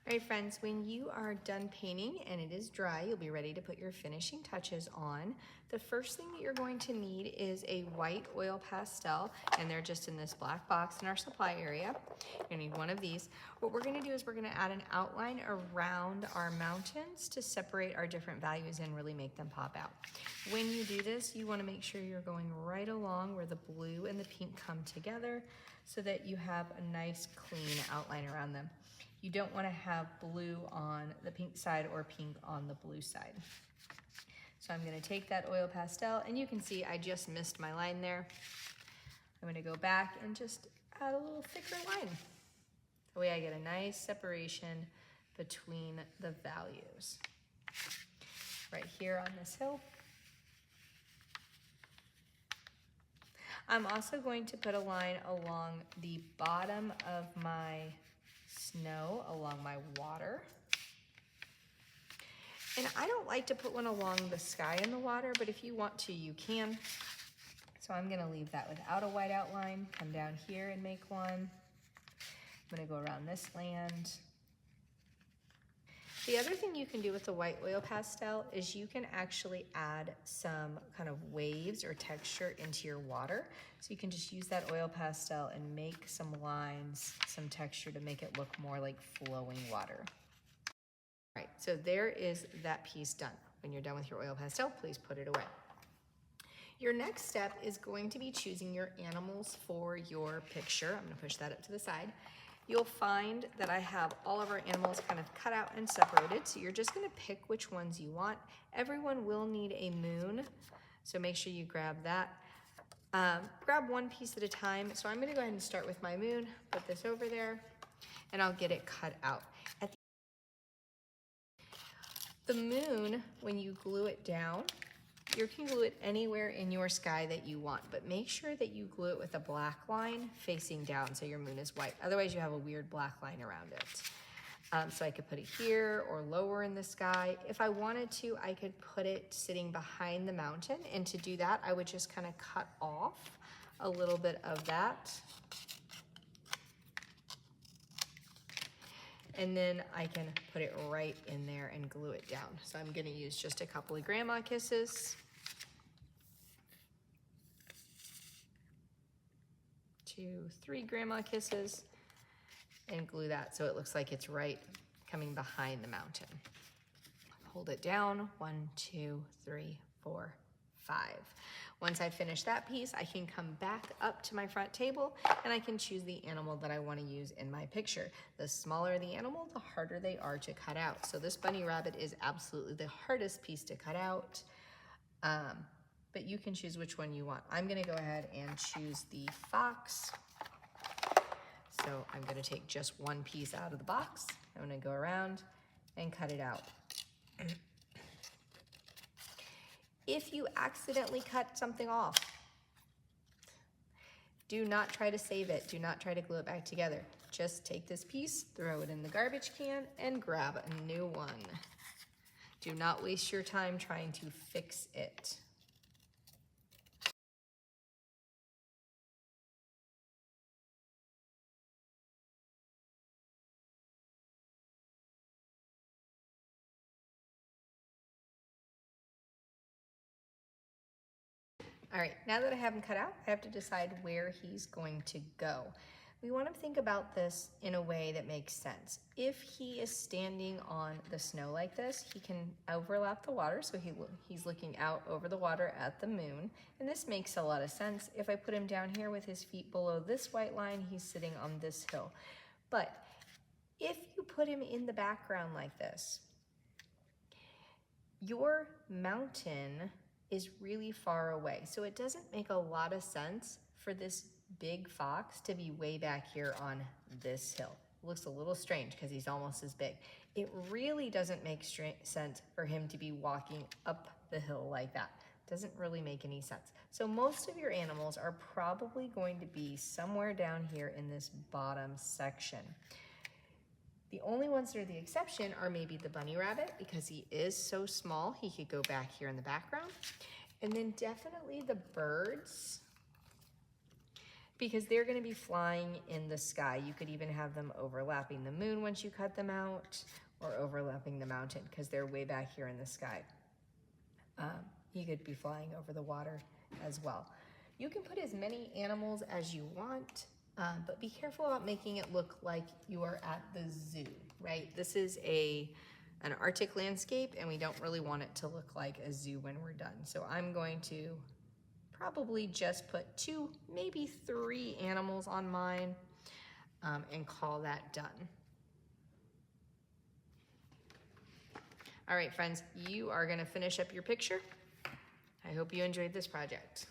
All right, friends, when you are done painting and it is dry, you'll be ready to put your finishing touches on. The first thing that you're going to need is a white oil pastel, and they're just in this black box in our supply area. You're gonna need one of these. What we're gonna do is we're gonna add an outline around our mountains to separate our different values and really make them pop out. When you do this, you wanna make sure you're going right along where the blue and the pink come together so that you have a nice clean outline around them. You don't want to have blue on the pink side or pink on the blue side. So I'm going to take that oil pastel, and you can see I just missed my line there. I'm going to go back and just add a little thicker line. That way I get a nice separation between the values. Right here on this hill. I'm also going to put a line along the bottom of my snow, along my water. And I don't like to put one along the sky and the water, but if you want to, you can. So I'm gonna leave that without a white outline, come down here and make one. I'm gonna go around this land. The other thing you can do with the white oil pastel is you can actually add some kind of waves or texture into your water. So you can just use that oil pastel and make some lines, some texture to make it look more like flowing water. All right, so there is that piece done. When you're done with your oil pastel, please put it away. Your next step is going to be choosing your animals for your picture. I'm gonna push that up to the side. You'll find that I have all of our animals kind of cut out and separated, so you're just gonna pick which ones you want. Everyone will need a moon, so make sure you grab that. Grab one piece at a time. So I'm gonna go ahead and start with my moon, put this over there, and I'll get it cut out. The moon, when you glue it down, you can glue it anywhere in your sky that you want, but make sure that you glue it with a black line facing down so your moon is white. Otherwise you have a weird black line around it. So I could put it here or lower in the sky. If I wanted to, I could put it sitting behind the mountain, and to do that, I would just kind of cut off a little bit of that. And then I can put it right in there and glue it down. So I'm gonna use just a couple of grandma kisses. 2, 3 grandma kisses, and glue that so it looks like it's right coming behind the mountain. Hold it down, 1, 2, 3, 4, 5. Once I finish that piece, I can come back up to my front table and I can choose the animal that I want to use in my picture. The smaller the animal, the harder they are to cut out. So this bunny rabbit is absolutely the hardest piece to cut out, but you can choose which one you want. I'm gonna go ahead and choose the fox. So I'm gonna take just one piece out of the box. I'm gonna go around and cut it out. If you accidentally cut something off, do not try to save it. Do not try to glue it back together. Just take this piece, throw it in the garbage can, and grab a new one. Do not waste your time trying to fix it. All right, now that I have him cut out, I have to decide where he's going to go. We want to think about this in a way that makes sense. If he is standing on the snow like this, he can overlap the water, so he's looking out over the water at the moon, and this makes a lot of sense. If I put him down here with his feet below this white line, he's sitting on this hill. But if you put him in the background like this, your mountain is really far away. So it doesn't make a lot of sense for this big fox to be way back here on this hill. It looks a little strange because he's almost as big. It really doesn't make sense for him to be walking up the hill like that. Doesn't really make any sense. So most of your animals are probably going to be somewhere down here in this bottom section. The only ones that are the exception are maybe the bunny rabbit, because he is so small, he could go back here in the background. And then definitely the birds, because they're gonna be flying in the sky. You could even have them overlapping the moon once you cut them out, or overlapping the mountain because they're way back here in the sky. You could be flying over the water as well. You can put as many animals as you want, but be careful about making it look like you are at the zoo, right? This is an Arctic landscape, and we don't really want it to look like a zoo when we're done. So I'm going to probably just put 2, maybe 3 animals on mine, and call that done. All right, friends, you are gonna finish up your picture. I hope you enjoyed this project.